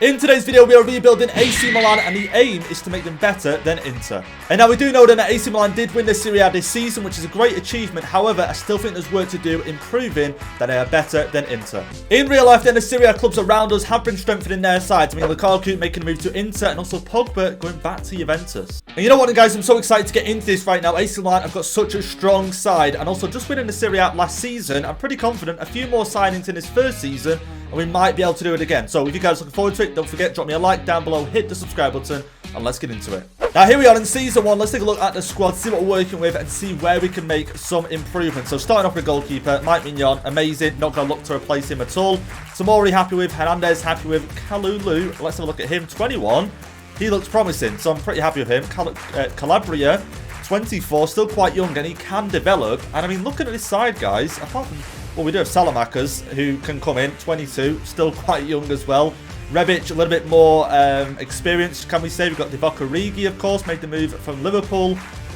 In today's video, we are rebuilding AC Milan, and the aim is to make them better than Inter. And now we do know that AC Milan did win the Serie A this season, which is a great achievement. However, I still think there's work to do in proving that they are better than Inter. In real life, then, the Serie A clubs around us have been strengthening their sides. I mean, Lukaku making a move to Inter, and also Pogba going back to Juventus. And you know what, guys? I'm so excited to get into this right now. AC Milan have got such a strong side, and also just winning the Serie A last season, I'm pretty confident a few more signings in this first season, and we might be able to do it again. So if you guys are looking forward to it, don't forget, drop me a like down below, hit the subscribe button, and let's get into it. Now, here we are in season 1. Let's take a look at the squad, see what we're working with, and see where we can make some improvements. So starting off with goalkeeper, Mike Mignon, amazing. Not going to look to replace him at all. Tomori happy with, Hernandez happy with, Kalulu, let's have a look at him, 21. He looks promising, so I'm pretty happy with him. Calabria, 24, still quite young, and he can develop. And I mean, looking at this side, guys, apart from, well, we do have Salamakers, who can come in, 22, still quite young as well. Rebic, a little bit more experienced, can we say. We've got Divock Origi, of course, made the move from Liverpool.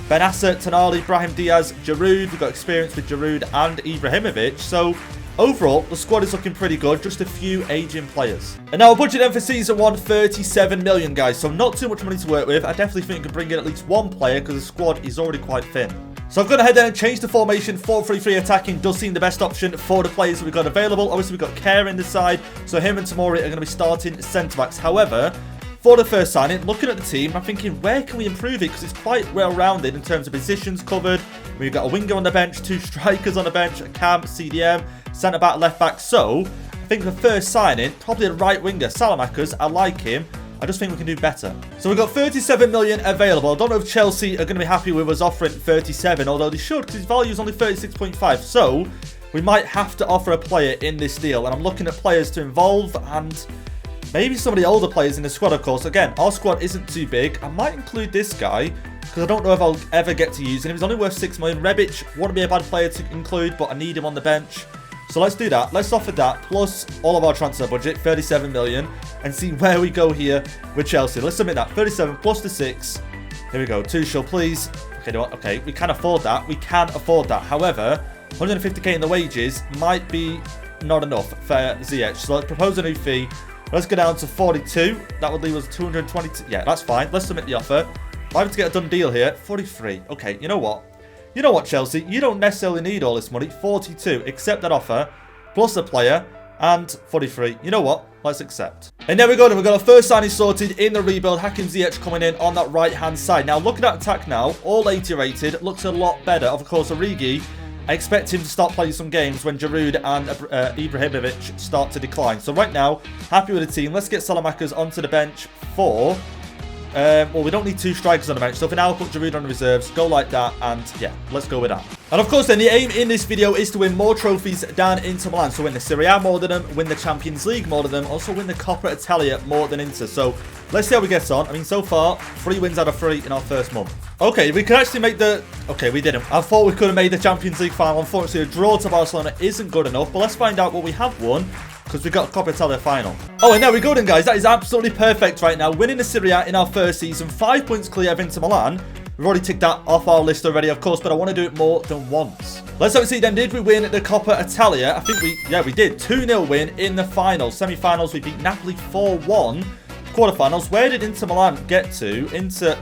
Benassa, Tonali, Brahim Diaz, Giroud. We've got experience with Giroud and Ibrahimovic. So, overall, the squad is looking pretty good. Just a few aging players. And now, our budget then for Season 1, 37 million, guys. So, not too much money to work with. I definitely think we can bring in at least one player because the squad is already quite thin. So I've gone ahead then and changed the formation. 4-3-3 attacking does seem the best option for the players that we've got available. Obviously, we've got Kerr in the side, so him and Tomori are going to be starting centre-backs. However, for the first signing, looking at the team, I'm thinking, where can we improve it? Because it's quite well-rounded in terms of positions covered. We've got a winger on the bench, 2 strikers on the bench, a cam, CDM, centre-back, left-back. So I think the first signing, probably a right winger, Salamakers. I like him. I just think we can do better. So we've got 37 million available. I don't know if Chelsea are going to be happy with us offering 37, although they should, because his value is only 36.5. So we might have to offer a player in this deal. And I'm looking at players to involve, and maybe some of the older players in the squad, of course. Again, our squad isn't too big. I might include this guy, because I don't know if I'll ever get to use him. He's only worth 6 million. Rebic wouldn't be a bad player to include, but I need him on the bench. So let's do that. Let's offer that plus all of our transfer budget, 37 million, and see where we go here with Chelsea. Let's submit that. 37 plus the 6. Here we go. Tuchel, please. Okay, no, okay, we can afford that. We can afford that. However, 150k in the wages might be not enough for Ziyech. So let's propose a new fee. Let's go down to 42. That would leave us 222. Yeah, that's fine. Let's submit the offer. I'm having to get a done deal here. 43. Okay, you know what? You know what, Chelsea? You don't necessarily need all this money. 42. Accept that offer. Plus a player. And 43. You know what? Let's accept. And there we go. Then we've got our first signing sorted in the rebuild. Hakim Ziyech coming in on that right-hand side. Now, looking at attack now. All 80 rated. Looks a lot better. Of course, Origi, I expect him to start playing some games when Giroud and Ibrahimovic start to decline. So right now, happy with the team. Let's get Salamakers onto the bench for... well, we don't need 2 strikers on the bench, so for now, I'll put Giroud on the reserves, go like that, and yeah, let's go with that. And of course then, the aim in this video is to win more trophies down Inter Milan. So win the Serie A more than them, win the Champions League more than them, also win the Coppa Italia more than Inter. So let's see how we get on. I mean, so far, 3 wins out of 3 in our first month. Okay, we can actually make the... Okay, we didn't. I thought we could have made the Champions League final. Unfortunately, a draw to Barcelona isn't good enough, but let's find out what we have won, because we got a Coppa Italia final. Oh, and there we go then, guys. That is absolutely perfect right now. Winning the Serie A in our first season. 5 points clear of Inter Milan. We've already ticked that off our list already, of course, but I want to do it more than once. Let's have a see then. Did we win the Coppa Italia? I think we did. 2-0 win in the finals. Semi-finals, we beat Napoli 4-1. Quarterfinals, where did Inter Milan get to?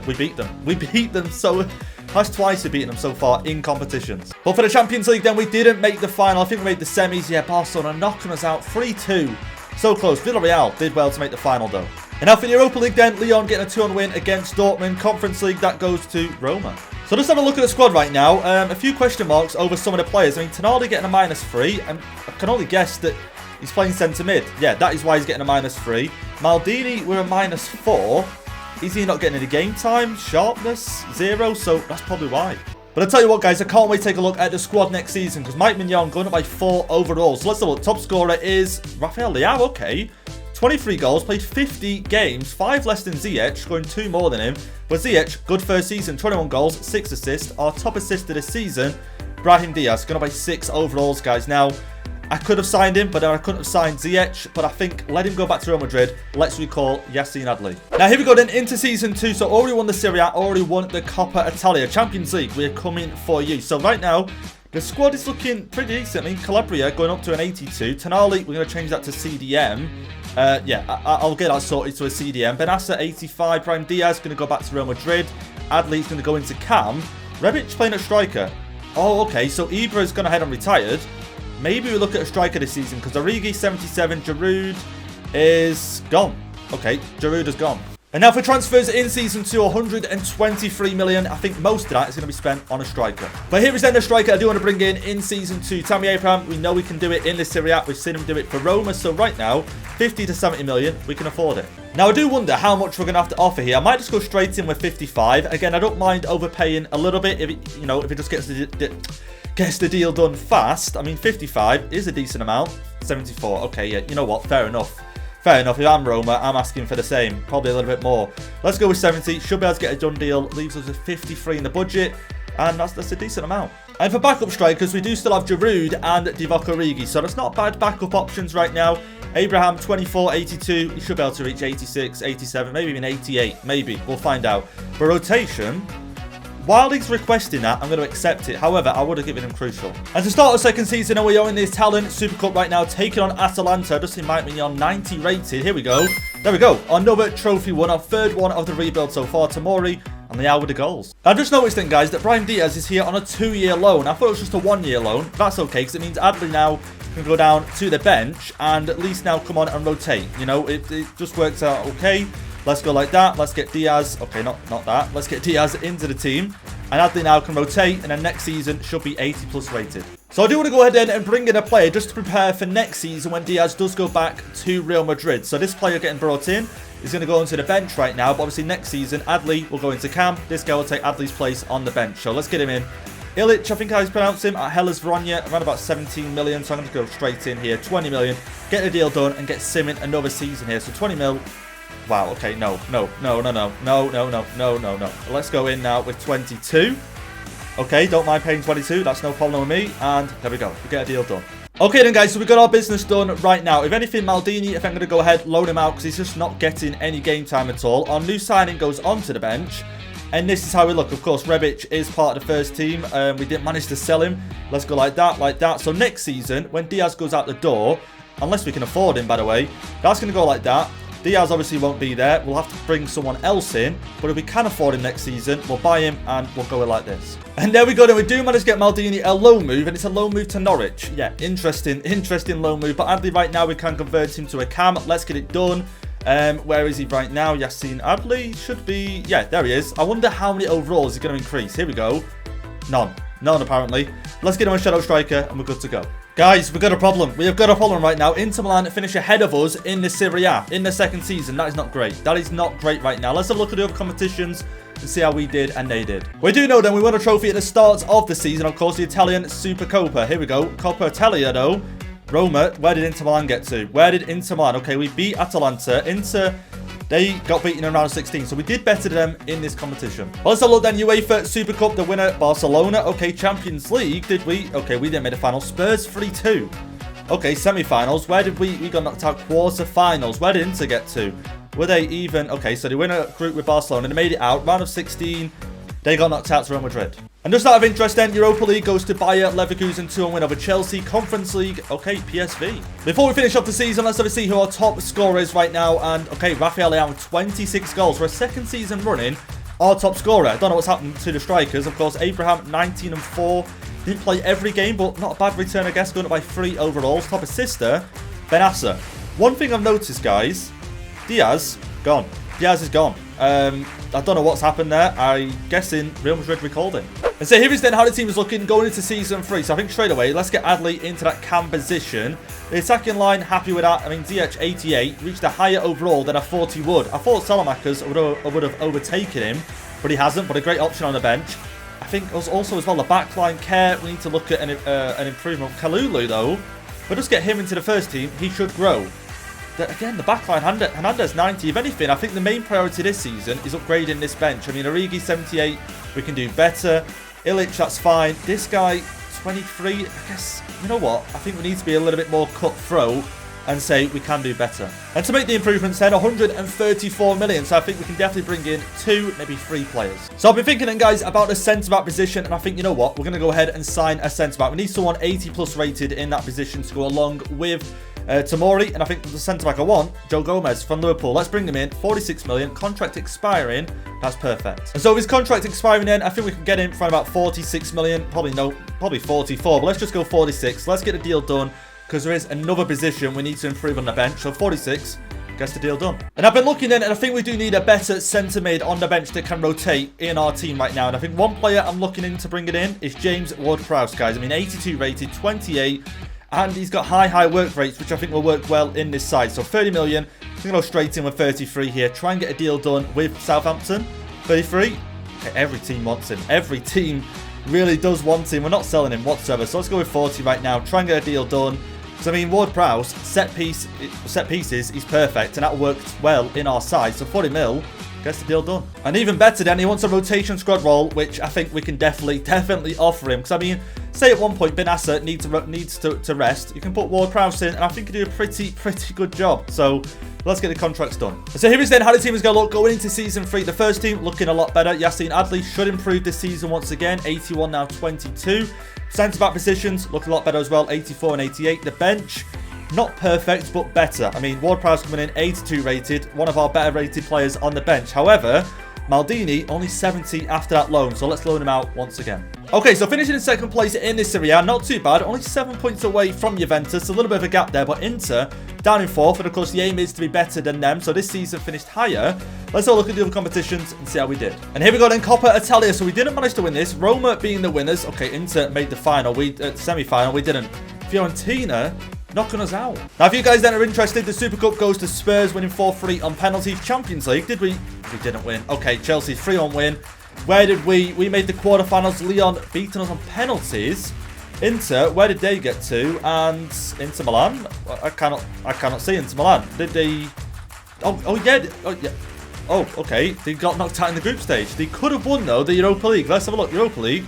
We beat them. We beat them so... That's twice we've beaten them so far in competitions. But for the Champions League, then, we didn't make the final. I think we made the semis. Yeah, Barcelona knocking us out 3-2. So close. Villarreal did well to make the final, though. And now for the Europa League, then, Lyon getting a 2-1 win against Dortmund. Conference League, that goes to Roma. So let's have a look at the squad right now. A few question marks over some of the players. I mean, Tonali getting a -3. And I can only guess that he's playing centre mid. Yeah, that is why he's getting a -3. Maldini with a -4. Is he not getting any game time? Sharpness, 0. So that's probably why. But I'll tell you what, guys, I can't wait to take a look at the squad next season, because Mike Mignon going up by 4 overall. So let's have a look. Top scorer is Rafael Leao. Okay. 23 goals, played 50 games, 5 less than Ziyech, scoring 2 more than him. But Ziyech, good first season, 21 goals, 6 assists. Our top assist of the season, Brahim Diaz, going up by 6 overalls, guys. Now, I could have signed him, but I couldn't have signed Ziyech. But I think let him go back to Real Madrid. Let's recall Yacine Adli. Now, here we go then into Season 2. So, already won the Serie A, already won the Coppa Italia. Champions League, we're coming for you. So, right now, The squad is looking pretty decent. I mean, Calabria going up to an 82. Tonali, we're going to change that to CDM. Yeah, I'll get that sorted to a CDM. Benassa, 85. Brahim Diaz going to go back to Real Madrid. Adley's going to go into Cam. Rebic playing at striker. Oh, okay. So Ibra is going ahead and retired. Maybe we look at a striker this season because Origi, 77. Giroud is gone. Okay, Giroud is gone. And now for transfers in Season 2, 123 million. I think most of that is going to be spent on a striker. But here is then the striker I do want to bring in Season 2. Tammy Abraham, we know we can do it in the Serie A. We've seen him do it for Roma. So right now, 50 to 70 million, we can afford it. Now, I do wonder how much we're going to have to offer here. I might just go straight in with 55. Again, I don't mind overpaying a little bit if it, you know, if it just gets the deal done fast. I mean, 55 is a decent amount. 74. Okay, yeah, you know what? Fair enough. Fair enough, if I'm Roma, I'm asking for the same. Probably a little bit more. Let's go with 70. Should be able to get a done deal. Leaves us with 53 in the budget. And that's a decent amount. And for backup strikers, we do still have Giroud and Divock Origi. So that's not bad backup options right now. Abraham, 24, 82. He should be able to reach 86, 87, maybe even 88. Maybe. We'll find out. But rotation, while he's requesting that, I'm going to accept it. However, I would have given him crucial. And to start the second season, we are in this Talent Super Cup right now, taking on Atalanta. Just invite me on 90 rated. Here we go. There we go. Another trophy won. Our third one of the rebuild so far. Tomori and the hour with the goals. I just noticed then, guys, that Brahim Diaz is here on a 2-year loan. I thought it was just a 1-year loan. That's okay, because it means Adley now can go down to the bench and at least now come on and rotate. You know, it just works out okay. Let's go like that. Let's get Diaz. Okay, not that. Let's get Diaz into the team. And Adley now can rotate. And then next season should be 80 plus rated. So I do want to go ahead and bring in a player just to prepare for next season when Diaz does go back to Real Madrid. So this player getting brought in is going to go onto the bench right now. But obviously next season, Adley will go into camp. This guy will take Adley's place on the bench. So let's get him in. Ilic, I think I pronounce him, at Hellas Verona, around about 17 million. So I'm going to go straight in here. 20 million. Get the deal done and get Sim in another season here. So 20 mil. Wow, okay, no. Let's go in now with 22. Okay, don't mind paying 22. That's no problem with me. And there we go. We get a deal done. Okay then, guys, so we've got our business done right now. If anything, Maldini, if I'm going to go ahead, loan him out because he's just not getting any game time at all. Our new signing goes onto the bench. And this is how we look. Of course, Rebic is part of the first team. We didn't manage to sell him. Let's go like that, like that. So next season, when Diaz goes out the door, unless we can afford him, by the way, that's going to go like that. Diaz obviously won't be there. We'll have to bring someone else in. But if we can afford him next season, we'll buy him and we'll go like this. And there we go. Then we do manage to get Maldini a loan move. And it's a loan move to Norwich. Yeah, interesting loan move. But Adley right now, we can convert him to a cam. Let's get it done. Where is he right now? Yassine Adley should be... Yeah, there he is. I wonder how many overalls he's going to increase. Here we go. None apparently. Let's get him a shadow striker and we're good to go. Guys, we've got a problem. We have got a problem right now. Inter Milan finish ahead of us in the Serie A in the second season. That is not great. That is not great right now. Let's have a look at the other competitions and see how we did and they did. We do know then we won a trophy at the start of the season. Of course, the Italian Supercoppa. Here we go. Coppa Italia though. Roma, where did Inter Milan get to? Where did Inter Milan? Okay, we beat Atalanta. Inter, they got beaten in round of 16. So we did better than them in this competition. Well, let's have a look then. UEFA Super Cup, the winner, Barcelona. Okay, Champions League, did we? Okay, we didn't make the final. Spurs 3-2. Okay, semi-finals. Where did we got knocked out? Quarter-finals. Where did Inter get to? Were they even? Okay, so they win a group with Barcelona. They made it out. Round of 16, they got knocked out to Real Madrid. And just out of interest then, Europa League goes to Bayer Leverkusen 2-1 win over Chelsea. Conference League, okay, PSV. Before we finish off the season, let's have a see who our top scorer is right now. And, okay, Rafael Leão with 26 goals. For a second season running, our top scorer. I don't know what's happened to the strikers. Of course, Abraham, 19-4. Didn't play every game, but not a bad return, I guess. Going up by 3 overalls. Top assister, Benassa. One thing I've noticed, guys, Diaz, gone. Diaz is gone. I don't know what's happened there. I'm guessing Real Madrid recalled him. And so here is then how the team is looking going into season 3. So I think straight away, let's get Adley into that cam position. The attacking line, happy with that. I mean, DH 88 reached a higher overall than I thought he would. I thought Salamakers would have overtaken him, but he hasn't. But a great option on the bench. I think also as well, the backline care. We need to look at an improvement. Kalulu, though, but just get him into the first team. He should grow. Again, the backline, Hernandez 90. If anything, I think the main priority this season is upgrading this bench. I mean, Origi 78, we can do better. Ilic, that's fine. This guy, 23, I guess, you know what? I think we need to be a little bit more cutthroat and say we can do better. And to make the improvements then, 134 million. So I think we can definitely bring in 2, maybe 3 players. So I've been thinking then, guys, about the centre-back position, and I think, you know what, we're going to go ahead and sign a centre-back. We need someone 80 plus rated in that position to go along with Tomori, and I think the centre-back I want, Joe Gomez from Liverpool. Let's bring him in, 46 million, contract expiring. That's perfect. And so with his contract expiring in, I think we can get him for about 46 million. Probably 44, but let's just go 46. Let's get the deal done, because there is another position we need to improve on the bench. So 46 gets the deal done. And I've been looking in, and I think we do need a better centre mid on the bench that can rotate in our team right now. And I think one player I'm looking in to bring it in is James Ward-Prowse, guys. I mean, 82 rated, 28. And he's got high work rates, which I think will work well in this side. So 30 million. I'm going to go straight in with 33 here. Try and get a deal done with Southampton. 33. Okay, every team wants him. Every team really does want him. We're not selling him whatsoever. So let's go with 40 right now. Try and get a deal done. Because, I mean, Ward-Prowse, set pieces, he's perfect. And that worked well in our side. So 40 mil. Gets the deal done. And even better then, he wants a rotation squad role, which I think we can definitely offer him. Because, I mean, say at one point Benassa needs to rest. You can put Ward-Prowse in, and I think he do a pretty good job. So let's get the contracts done. So here is then how the team is going to look going into Season 3. The first team looking a lot better. Yassine Adli should improve this season once again. 81 now, 22. Centre-back positions look a lot better as well. 84 and 88. The bench, not perfect, but better. I mean, Ward-Prowse coming in 82 rated. One of our better rated players on the bench. However, Maldini only 70 after that loan. So let's loan him out once again. Okay, so finishing in second place in this Serie A, not too bad. Only 7 points away from Juventus. A little bit of a gap there, but Inter down in 4th. And of course, the aim is to be better than them. So this season finished higher. Let's have a look at the other competitions and see how we did. And here we go then, Coppa Italia. So we didn't manage to win this. Roma being the winners. Okay, Inter made the final. Semi-final. We didn't. Fiorentina knocking us out. Now, if you guys then are interested, the Super Cup goes to Spurs winning 4-3 on penalties. Champions League, did we? We didn't win. Okay, Chelsea 3-1 win. Where did we? We made the quarterfinals. Lyon beating us on penalties. Inter, where did they get to? And Inter Milan? I cannot see Inter Milan. Did they? Oh yeah. Oh, okay. They got knocked out in the group stage. They could have won though the Europa League. Let's have a look. Europa League.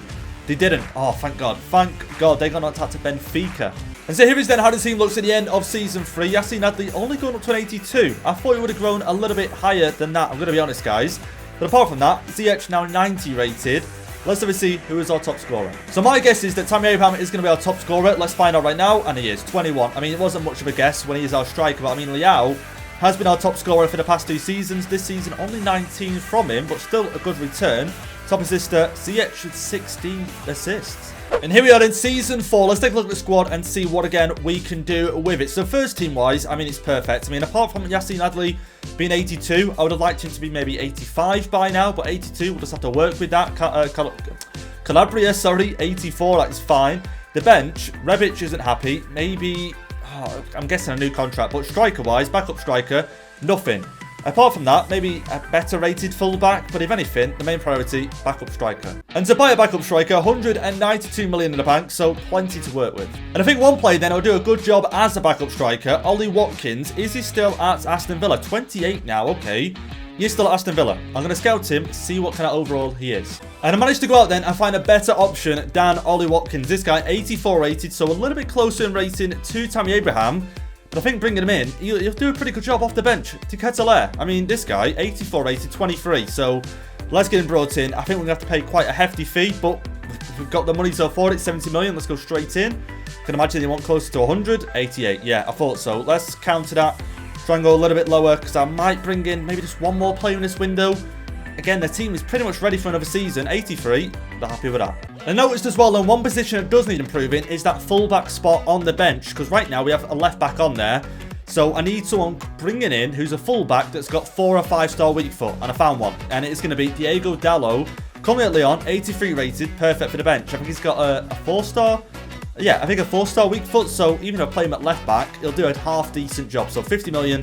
They didn't. Oh, thank God. Thank God. They got knocked out to Benfica. And so here is then how the team looks at the end of Season 3. Yassine Adli only going up to an 82. I thought he would have grown a little bit higher than that. I'm going to be honest, guys. But apart from that, ZH now 90 rated. Let's have a see who is our top scorer. So my guess is that Tammy Abraham is going to be our top scorer. Let's find out right now. And he is, 21. I mean, it wasn't much of a guess when he is our striker. But I mean, Leao has been our top scorer for the past 2 seasons. This season, only 19 from him, but still a good return. Top assister, ZH with 16 assists. And here we are in Season 4. Let's take a look at the squad and see what, again, we can do with it. So first team-wise, I mean, it's perfect. I mean, apart from Yassine Adli being 82, I would have liked him to be maybe 85 by now. But 82, we'll just have to work with that. Calabria, sorry, 84, that is fine. The bench, Rebic isn't happy. Maybe, I'm guessing a new contract. But striker-wise, backup striker, nothing. Apart from that, maybe a better rated fullback, but if anything, the main priority, backup striker. And to buy a backup striker, 192 million in the bank, so plenty to work with. And I think one player then will do a good job as a backup striker, Ollie Watkins. Is he still at Aston Villa? 28 now, okay. He's still at Aston Villa. I'm going to scout him, see what kind of overall he is. And I managed to go out then and find a better option than Ollie Watkins. This guy, 84 rated, so a little bit closer in rating to Tammy Abraham. But I think bringing him in, he'll do a pretty good job off the bench. To Ketelaere. I mean, this guy, 84 rated, 23. So let's get him brought in. I think we're going to have to pay quite a hefty fee, but we've got the money to afford it, 70 million. Let's go straight in. Can imagine they want closer to 100. 88. Yeah, I thought so. Let's counter that. Try and go a little bit lower, because I might bring in maybe just one more player in this window. Again, the team is pretty much ready for another season. 83. They're happy with that. I noticed as well, and one position that does need improving is that fullback spot on the bench, because right now we have a left back on there. So I need someone bringing in who's a fullback that's got 4 or 5-star weak foot, and I found one, and it's going to be Diego Dallo, currently at Lyon, 83 rated, perfect for the bench. I think he's got a 4-star, yeah, I think a 4-star weak foot. So even if I play him at left back, he'll do a half decent job. So 50 million.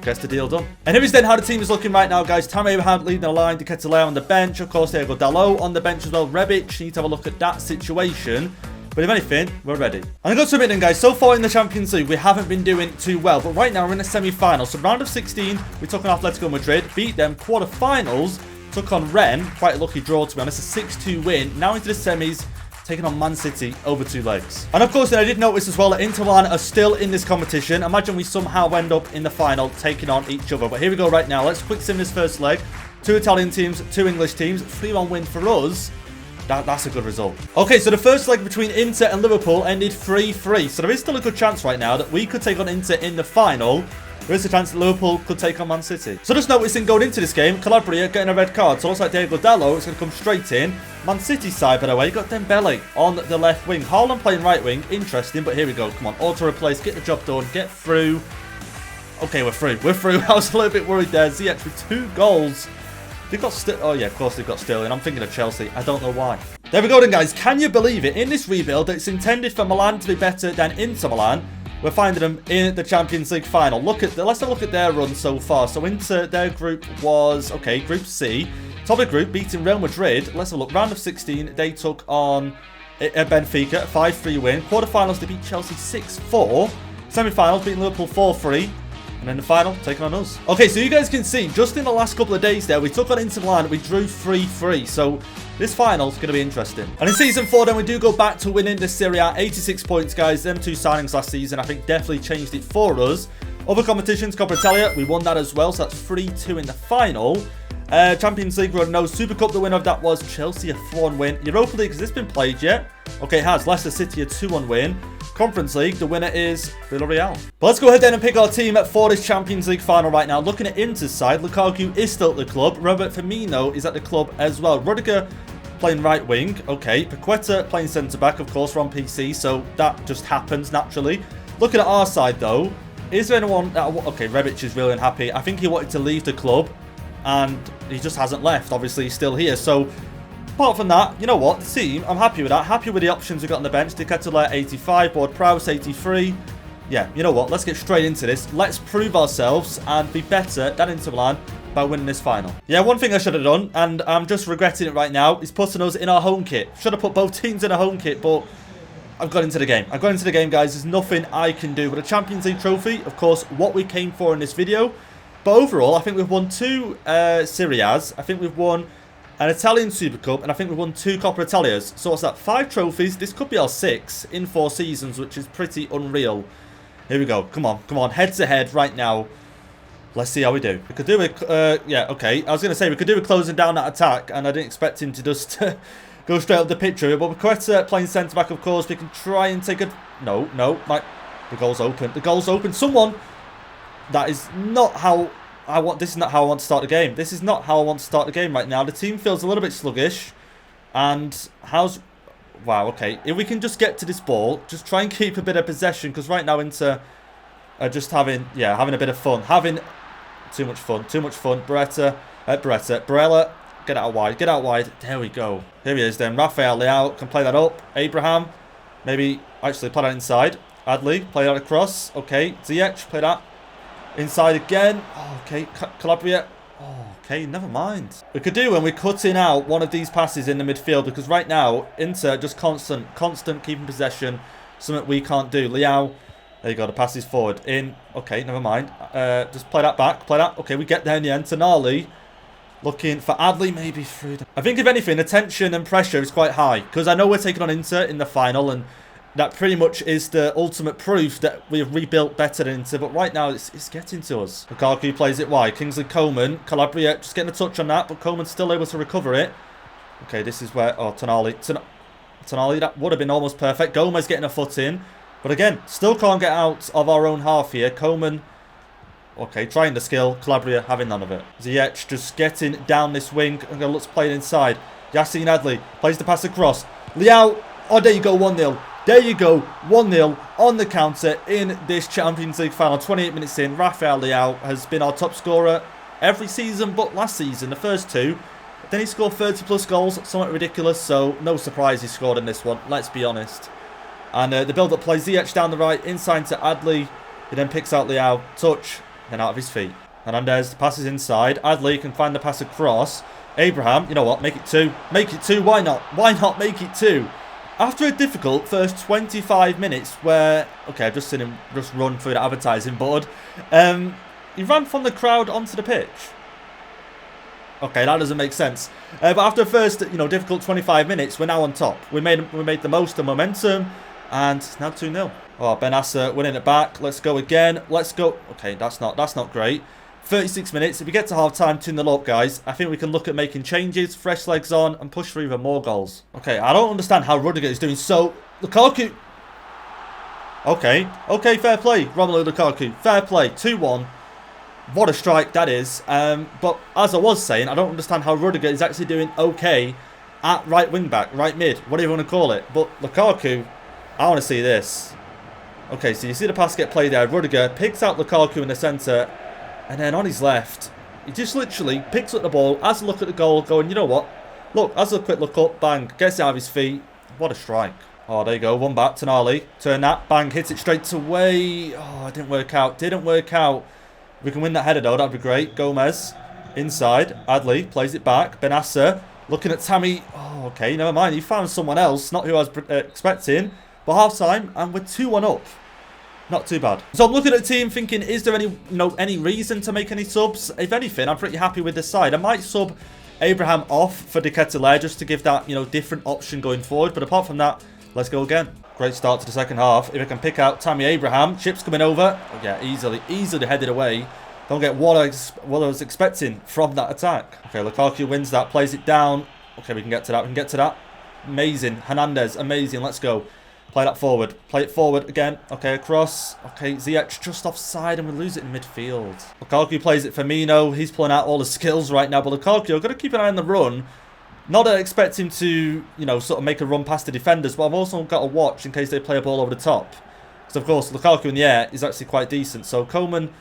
Gets the deal done. And here is then how the team is looking right now, guys. Tammy Abraham leading the line. De Ketelaere on the bench. Of course, Diego Dallo on the bench as well. Rebic, need to have a look at that situation. But if anything, we're ready. And I've got to admit then, guys, so far in the Champions League, we haven't been doing too well. But right now, we're in the semi-final. So round of 16, we took on Atletico Madrid. Beat them. Quarter-finals, took on Rennes. Quite a lucky draw, to be honest. A 6-2 win. Now into the semis. taking on Man City over 2 legs. And of course, then I did notice as well that Inter Milan are still in this competition. Imagine we somehow end up in the final taking on each other. But here we go right now. Let's quick sim this first leg. 2 Italian teams, 2 English teams. 3-1 win for us. That's a good result. Okay, so the first leg between Inter and Liverpool ended 3-3. So there is still a good chance right now that we could take on Inter in the final. There is a chance that Liverpool could take on Man City. So just noticing going into this game, Calabria getting a red card. So it looks like Diego Dallo is going to come straight in. Man City side, by the way, got Dembele on the left wing. Haaland playing right wing. Interesting, but here we go. Come on, auto replace, get the job done, get through. Okay, we're through. We're through. I was a little bit worried there. Ziyech with 2 goals. They've got oh yeah, of course they've got Sterling. I'm thinking of Chelsea. I don't know why. There we go then, guys. Can you believe it? In this rebuild, it's intended for Milan to be better than Inter Milan. We're finding them in the Champions League final. Let's have a look at their run so far. So Inter, their group was, okay, Group C. Top of the group, beating Real Madrid. Let's have a look. Round of 16, they took on Benfica, a 5-3 win. Quarterfinals, they beat Chelsea 6-4. Semi-finals, beating Liverpool 4-3. And then the final, taking on us. Okay, so you guys can see, just in the last couple of days there, we took on Inter Milan, we drew 3-3. So this final's going to be interesting. And in Season 4, then, we do go back to winning the Serie A. 86 points, guys. Them 2 signings last season, I think, definitely changed it for us. Other competitions, Coppa Italia, we won that as well. So that's 3-2 in the final. Champions League, we know. Super Cup, the winner of that was Chelsea, a 4-1 win. Europa League, has this been played yet? Okay, it has. Leicester City, a 2-1 win. Conference League, the winner is Villarreal. But let's go ahead then and pick our team for this Champions League final right now. Looking at Inter's side, Lukaku is still at the club. Robert Firmino is at the club as well. Rudiger playing right wing. Okay, Paqueta playing centre-back. Of course, we're on PC, so that just happens naturally. Looking at our side, though, is there anyone... okay, Rebic is really unhappy. I think he wanted to leave the club, and he just hasn't left. Obviously, he's still here, so... Apart from that, you know what? The team, I'm happy with that. Happy with the options we've got on the bench. De Ketelaere, 85. Ward-Prowse, 83. Yeah, you know what? Let's get straight into this. Let's prove ourselves and be better than Inter Milan by winning this final. Yeah, one thing I should have done, and I'm just regretting it right now, is putting us in our home kit. Should have put both teams in a home kit, but I've got into the game. I've got into the game, guys. There's nothing I can do. But a Champions League trophy, of course, what we came for in this video. But overall, I think we've won 2 Serie A's. I think we've won an Italian Super Cup, and I think we've won 2 Coppa Italias. So what's that? 5 trophies. This could be our 6th in 4 seasons, which is pretty unreal. Here we go. Come on, come on. Head to head right now. Let's see how we do. We could do a... yeah, okay. I was going to say, we could do a closing down that attack, and I didn't expect him to just go straight up the picture. But Paqueta playing centre-back, of course. We can try and take a... No. The goal's open. The goal's open. Someone... That is not how... This is not how I want to start the game. This is not how I want to start the game right now. The team feels a little bit sluggish. And how's... Wow, okay. If we can just get to this ball, just try and keep a bit of possession. Because right now Inter are just having a bit of fun. Having too much fun. Barella, get out wide. There we go. Here he is then. Rafael Leao can play that up. Abraham, maybe actually play that inside. Adli, play that across. Okay, Ziyech, play that. Inside again. Oh, okay, Calabria. Oh, okay, never mind. We could do when we're cutting out one of these passes in the midfield, because right now, Inter just constant keeping possession. Something we can't do. Leao, there you go, the pass is forward. In, okay, never mind. Just play that back, Okay, we get there in the end. Tonali looking for Adli, maybe through the... I think, if anything, the tension and pressure is quite high, because I know we're taking on Inter in the final, and that pretty much is the ultimate proof that we have rebuilt better than Inter. But right now, it's getting to us. Lukaku plays it wide. Kingsley Coman. Calabria just getting a touch on that, but Coman's still able to recover it. Okay, this is where... Oh, Tonali. Tonali, that would have been almost perfect. Gomez getting a foot in. But again, still can't get out of our own half here. Coman... Okay, trying the skill. Calabria having none of it. Ziyech just getting down this wing. Let's play it inside. Yassine Adli plays the pass across. Leao. Oh, there you go. 1-0. There you go, 1-0 on the counter in this Champions League final. 28 minutes in, Rafael Leao has been our top scorer every season but last season, the first 2. Then he scored 30+ goals, somewhat ridiculous, so no surprise he scored in this one, let's be honest. And the build-up play, Ziyech down the right, inside to Adli. He then picks out Leao, touch, then out of his feet. Hernandez passes inside, Adli can find the pass across. Abraham, you know what, make it 2. Make it 2, why not? Why not make it 2? After a difficult first 25 minutes where... Okay, I've just seen him just run through the advertising board. He ran from the crowd onto the pitch. Okay, that doesn't make sense. But after the first, difficult 25 minutes, we're now on top. We made the most of momentum, and it's now 2-0. Oh, Benassa winning it back. Let's go again. Let's go. Okay, that's not great. 36 minutes. If we get to half-time, 2-0 up, guys, I think we can look at making changes, fresh legs on, and push for even more goals. Okay, I don't understand how Rudiger is doing so. Lukaku. Okay, fair play. Romelu Lukaku, fair play. 2-1. What a strike that is. But as I was saying, I don't understand how Rudiger is actually doing okay at right wing back, right mid, whatever you want to call it. But Lukaku, I want to see this. Okay, so you see the pass get played there. Rudiger picks out Lukaku in the centre. And then on his left, he just literally picks up the ball, has a look at the goal, going, you know what? Look, has a quick look up, bang, gets it out of his feet. What a strike. Oh, there you go, one back, Tonali. Turn that, bang, hits it straight away. Oh, it didn't work out, We can win that header though, that'd be great. Gomez, inside, Adley, plays it back. Benassa, looking at Tammy. Oh, okay, never mind, he found someone else, not who I was expecting. But half-time, and we're 2-1 up. Not too bad. So I'm looking at the team thinking, is there any reason to make any subs? If anything, I'm pretty happy with this side. I might sub Abraham off for De Ketelaere just to give that, different option going forward. But apart from that, let's go again. Great start to the second half. If I can pick out Tammy Abraham, chips coming over. Oh, yeah, easily headed away. Don't get what I was expecting from that attack. Okay, Lukaku wins that, plays it down. Okay, we can get to that. Amazing. Hernandez, amazing. Let's go. Play that forward. Play it forward again. Okay, across. Okay, Ziyech just offside and we lose it in midfield. Lukaku plays it for Firmino. He's pulling out all the skills right now. But Lukaku, I've got to keep an eye on the run. Not to expect him to, sort of make a run past the defenders. But I've also got to watch in case they play a ball over the top. Because, of course, Lukaku in the air is actually quite decent. So, Coleman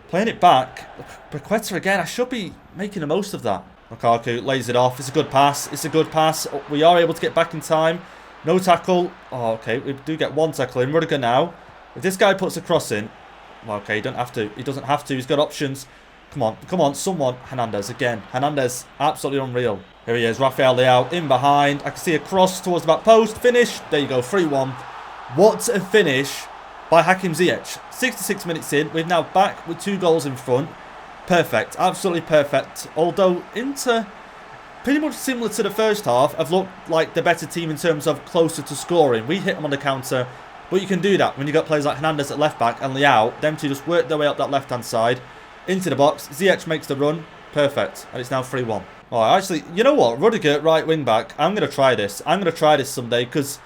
playing it back. Paqueta again. I should be making the most of that. Lukaku lays it off. It's a good pass. We are able to get back in time. No tackle. Oh, okay. We do get one tackle in. Rudiger now. If this guy puts a cross in. Well, okay, he doesn't have to. He's got options. Come on. Someone. Hernandez again. Hernandez, absolutely unreal. Here he is. Rafael Leao in behind. I can see a cross towards the back post. Finish. There you go. 3-1. What a finish by Hakim Ziyech. 66 minutes in. We're now back with 2 goals in front. Perfect. Absolutely perfect. Although Inter, pretty much similar to the first half, have looked like the better team in terms of closer to scoring. We hit them on the counter, but you can do that when you've got players like Hernandez at left back and Leao. Them two just work their way up that left hand side into the box. Ziyech makes the run. Perfect. And it's now 3-1. Oh, actually, you know what? Rudiger, right wing back. I'm going to try this. Someday because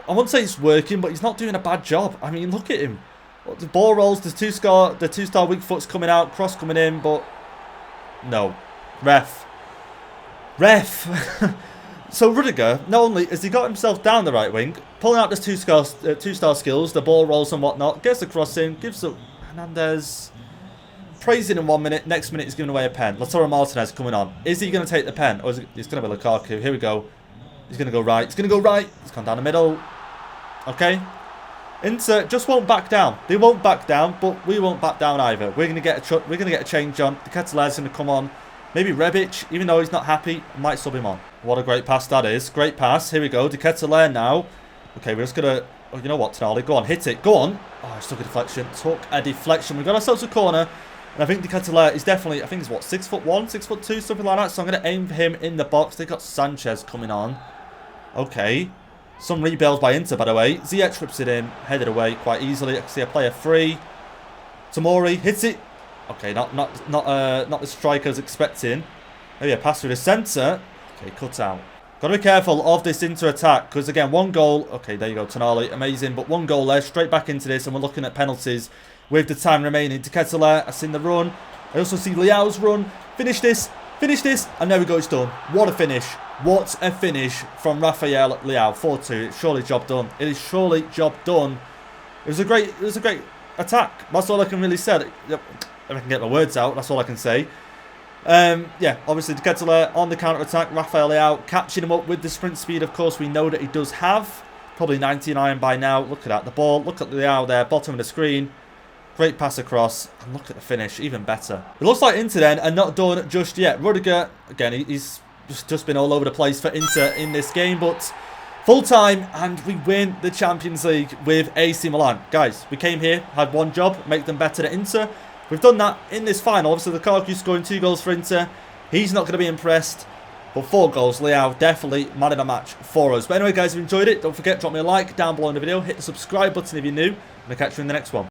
I won't say it's working, but he's not doing a bad job. I mean, look at him. The ball rolls. The two-star weak foot's coming out. Cross coming in, but no. Ref. So Rudiger, not only has he got himself down the right wing, pulling out this two-star skills, the ball rolls and whatnot, gets the cross in, gives up Hernandez, praising in 1 minute, next minute he's giving away a pen. Lautaro Martinez coming on. Is he going to take the pen, or is it's going to be Lukaku? Here we go. He's going to go right. He's gone down the middle. Okay. Inter just won't back down. They won't back down, but we won't back down either. We're going to get a change on. De Ketelaere's going to come on. Maybe Rebic, even though he's not happy, might sub him on. What a great pass that is. Great pass. Here we go. De Ketelaere now. Okay, we're just going to... Oh, you know what, Tonali? Go on, hit it. Go on. Oh, it's took a deflection. We've got ourselves a corner. And I think De Ketelaere is definitely... I think he's, what, 6'1", 6'2", something like that. So I'm going to aim for him in the box. They've got Sanchez coming on. Okay. Some rebuilds by Inter, by the way. Ziyech whips it in. Headed away quite easily. I can see a player free. Tomori hits it. Okay, not the strikers expecting. Maybe a pass through the centre. Okay, cut out. Got to be careful of this Inter attack because again, 1 goal. Okay, there you go, Tonali, amazing. But 1 goal there, straight back into this, and we're looking at penalties with the time remaining. De Ketelaere, I've seen the run. I also see Leao's run. Finish this, and there we go. It's done. What a finish! What a finish from Rafael Leao. 4-2. It's surely job done. It is surely job done. It was a great attack. That's all I can really say. If I can get my words out, that's all I can say. Yeah, obviously De Ketelaere on the counter-attack. Rafael Leao catching him up with the sprint speed, of course, we know that he does have. Probably 99 by now. Look at that. The ball. Look at Leao there, bottom of the screen. Great pass across. And look at the finish, even better. It looks like Inter then are not done just yet. Rudiger, again, he's just been all over the place for Inter in this game, but... full time, and we win the Champions League with AC Milan. Guys, we came here, had one job, make them better than Inter. We've done that in this final. Obviously, Lukaku scoring 2 goals for Inter. He's not going to be impressed. But 4 goals, Leao definitely man of the match for us. But anyway, guys, if you enjoyed it, don't forget, drop me a like down below in the video. Hit the subscribe button if you're new. And I'll catch you in the next one.